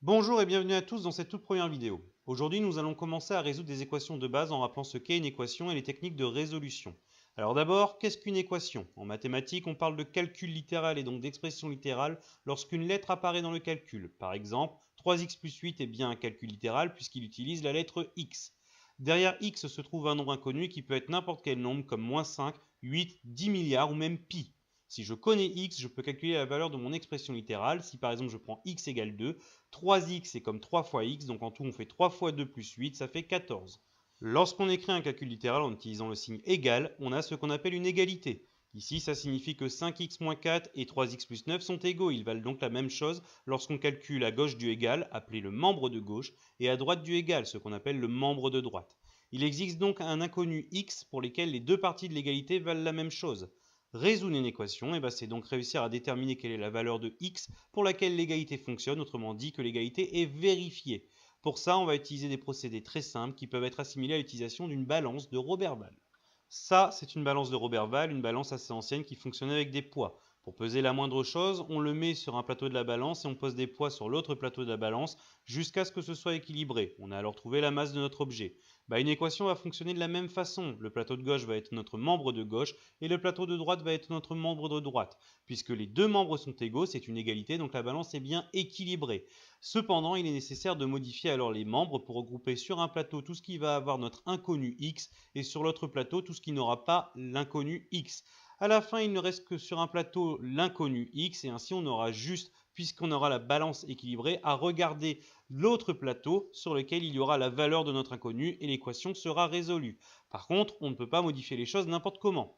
Bonjour et bienvenue à tous dans cette toute première vidéo. Aujourd'hui, nous allons commencer à résoudre des équations de base en rappelant ce qu'est une équation et les techniques de résolution. Alors d'abord, qu'est-ce qu'une équation? En mathématiques, on parle de calcul littéral et donc d'expression littérale lorsqu'une lettre apparaît dans le calcul. Par exemple, 3x plus 8 est bien un calcul littéral puisqu'il utilise la lettre x. Derrière x se trouve un nombre inconnu qui peut être n'importe quel nombre comme moins 5, 8, 10 milliards ou même pi. Si je connais x, je peux calculer la valeur de mon expression littérale. Si par exemple je prends x égale 2, 3x c'est comme 3 fois x, donc en tout on fait 3 fois 2 plus 8, ça fait 14. Lorsqu'on écrit un calcul littéral en utilisant le signe égal, on a ce qu'on appelle une égalité. Ici, ça signifie que 5x moins 4 et 3x plus 9 sont égaux. Ils valent donc la même chose lorsqu'on calcule à gauche du égal, appelé le membre de gauche, et à droite du égal, ce qu'on appelle le membre de droite. Il existe donc un inconnu x pour lesquels les deux parties de l'égalité valent la même chose. Résoudre une équation, c'est donc réussir à déterminer quelle est la valeur de x pour laquelle l'égalité fonctionne, autrement dit que l'égalité est vérifiée. Pour ça, on va utiliser des procédés très simples qui peuvent être assimilés à l'utilisation d'une balance de Roberval. Ça, c'est une balance de Roberval, une balance assez ancienne qui fonctionnait avec des poids. Pour peser la moindre chose, on le met sur un plateau de la balance et on pose des poids sur l'autre plateau de la balance jusqu'à ce que ce soit équilibré. On a alors trouvé la masse de notre objet. Une équation va fonctionner de la même façon. Le plateau de gauche va être notre membre de gauche et le plateau de droite va être notre membre de droite. Puisque les deux membres sont égaux, c'est une égalité, donc la balance est bien équilibrée. Cependant, il est nécessaire de modifier alors les membres pour regrouper sur un plateau tout ce qui va avoir notre inconnu x et sur l'autre plateau tout ce qui n'aura pas l'inconnu x. À la fin, il ne reste que sur un plateau l'inconnu x et ainsi on aura juste, puisqu'on aura la balance équilibrée, à regarder l'autre plateau sur lequel il y aura la valeur de notre inconnu et l'équation sera résolue. Par contre, on ne peut pas modifier les choses n'importe comment.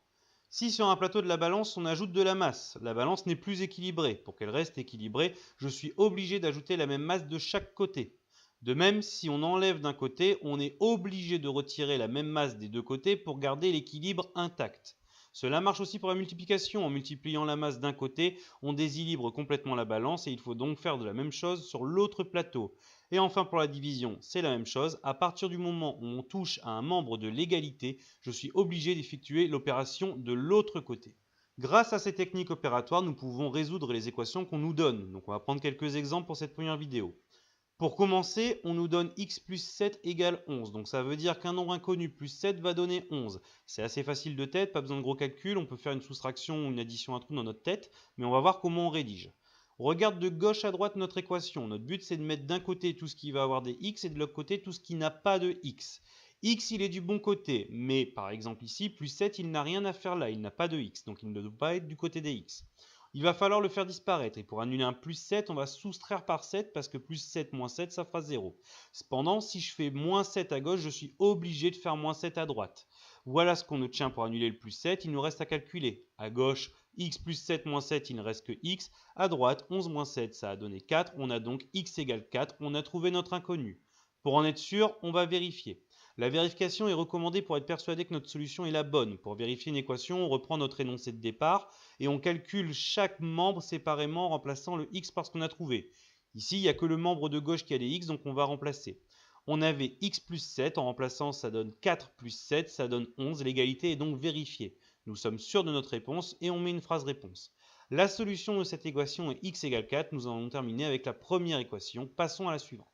Si sur un plateau de la balance, on ajoute de la masse, la balance n'est plus équilibrée. Pour qu'elle reste équilibrée, je suis obligé d'ajouter la même masse de chaque côté. De même, si on enlève d'un côté, on est obligé de retirer la même masse des deux côtés pour garder l'équilibre intact. Cela marche aussi pour la multiplication. En multipliant la masse d'un côté, on déséquilibre complètement la balance et il faut donc faire de la même chose sur l'autre plateau. Et enfin pour la division, c'est la même chose. À partir du moment où on touche à un membre de l'égalité, je suis obligé d'effectuer l'opération de l'autre côté. Grâce à ces techniques opératoires, nous pouvons résoudre les équations qu'on nous donne. Donc on va prendre quelques exemples pour cette première vidéo. Pour commencer, on nous donne x plus 7 égale 11. Donc ça veut dire qu'un nombre inconnu plus 7 va donner 11. C'est assez facile de tête, pas besoin de gros calculs. On peut faire une soustraction ou une addition à trous dans notre tête. Mais on va voir comment on rédige. On regarde de gauche à droite notre équation. Notre but, c'est de mettre d'un côté tout ce qui va avoir des x et de l'autre côté tout ce qui n'a pas de x. X, il est du bon côté. Mais par exemple ici, plus 7, il n'a rien à faire là. Il n'a pas de x. Donc il ne doit pas être du côté des x. Il va falloir le faire disparaître. Et pour annuler un plus 7, on va soustraire par 7 parce que plus 7 moins 7, ça fera 0. Cependant, si je fais moins 7 à gauche, je suis obligé de faire moins 7 à droite. Voilà ce qu'on obtient pour annuler le plus 7. Il nous reste à calculer. À gauche, x plus 7 moins 7, il ne reste que x. À droite, 11 moins 7, ça a donné 4. On a donc x égale 4. On a trouvé notre inconnu. Pour en être sûr, on va vérifier. La vérification est recommandée pour être persuadé que notre solution est la bonne. Pour vérifier une équation, on reprend notre énoncé de départ et on calcule chaque membre séparément en remplaçant le x par ce qu'on a trouvé. Ici, il n'y a que le membre de gauche qui a des x, donc on va remplacer. On avait x plus 7, en remplaçant ça donne 4 plus 7, ça donne 11, l'égalité est donc vérifiée. Nous sommes sûrs de notre réponse et on met une phrase réponse. La solution de cette équation est x égale 4, nous allons terminer avec la première équation, passons à la suivante.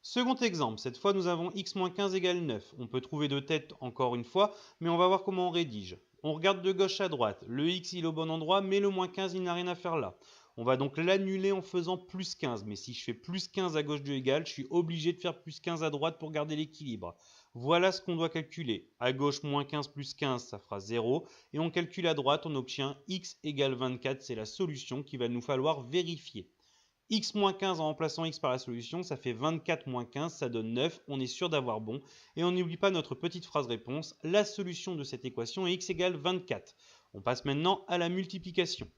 Second exemple, cette fois nous avons x moins 15 égale 9. On peut trouver de tête encore une fois, mais on va voir comment on rédige. On regarde de gauche à droite, le x il est au bon endroit, mais le moins 15 il n'a rien à faire là. On va donc l'annuler en faisant plus 15, mais si je fais plus 15 à gauche du égal, je suis obligé de faire plus 15 à droite pour garder l'équilibre. Voilà ce qu'on doit calculer. À gauche, moins 15 plus 15, ça fera 0, et on calcule à droite, on obtient x égale 24, c'est la solution qu'il va nous falloir vérifier. X moins 15 en remplaçant x par la solution, ça fait 24 moins 15, ça donne 9, on est sûr d'avoir bon. Et on n'oublie pas notre petite phrase réponse, la solution de cette équation est x égale 24. On passe maintenant à la multiplication.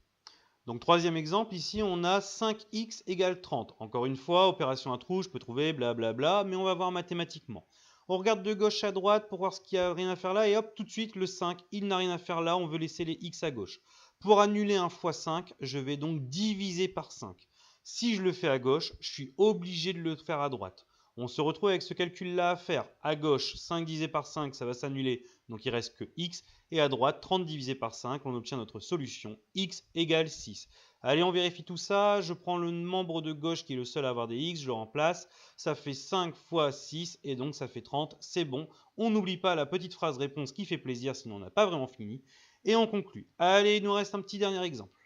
Donc troisième exemple, ici on a 5x égale 30. Encore une fois, opération à trous, je peux trouver blablabla, mais on va voir mathématiquement. On regarde de gauche à droite pour voir ce qu'il n'y a rien à faire là, et hop, tout de suite, le 5, il n'a rien à faire là, on veut laisser les x à gauche. Pour annuler 1 fois 5, je vais donc diviser par 5. Si je le fais à gauche, je suis obligé de le faire à droite. On se retrouve avec ce calcul-là à faire. À gauche, 5 divisé par 5, ça va s'annuler, donc il reste que x. Et à droite, 30 divisé par 5, on obtient notre solution, x égale 6. Allez, on vérifie tout ça. Je prends le membre de gauche qui est le seul à avoir des x, je le remplace. Ça fait 5 fois 6 et donc ça fait 30. C'est bon. On n'oublie pas la petite phrase réponse qui fait plaisir, sinon on n'a pas vraiment fini. Et on conclut. Allez, il nous reste un petit dernier exemple.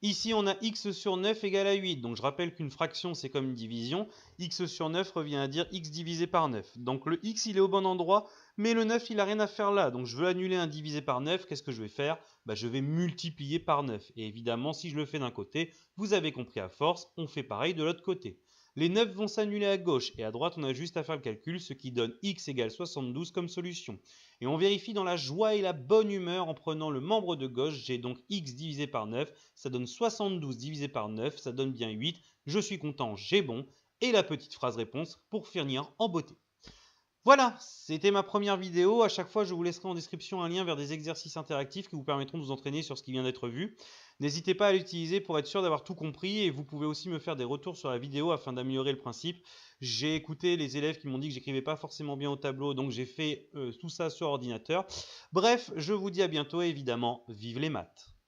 Ici, on a x sur 9 égale à 8. Donc, je rappelle qu'une fraction, c'est comme une division. X sur 9 revient à dire x divisé par 9. Donc, le x, il est au bon endroit, mais le 9, il n'a rien à faire là. Donc, je veux annuler un divisé par 9. Qu'est-ce que je vais faire? Je vais multiplier par 9. Et évidemment, si je le fais d'un côté, vous avez compris à force, on fait pareil de l'autre côté. Les 9 vont s'annuler à gauche et à droite, on a juste à faire le calcul, ce qui donne x égale 72 comme solution. Et on vérifie dans la joie et la bonne humeur en prenant le membre de gauche. J'ai donc x divisé par 9, ça donne 72 divisé par 9, ça donne bien 8. Je suis content, j'ai bon. Et la petite phrase réponse pour finir en beauté. Voilà, c'était ma première vidéo. À chaque fois, je vous laisserai en description un lien vers des exercices interactifs qui vous permettront de vous entraîner sur ce qui vient d'être vu. N'hésitez pas à l'utiliser pour être sûr d'avoir tout compris et vous pouvez aussi me faire des retours sur la vidéo afin d'améliorer le principe. J'ai écouté les élèves qui m'ont dit que j'écrivais pas forcément bien au tableau, donc j'ai fait tout ça sur ordinateur. Bref, je vous dis à bientôt et évidemment, vive les maths!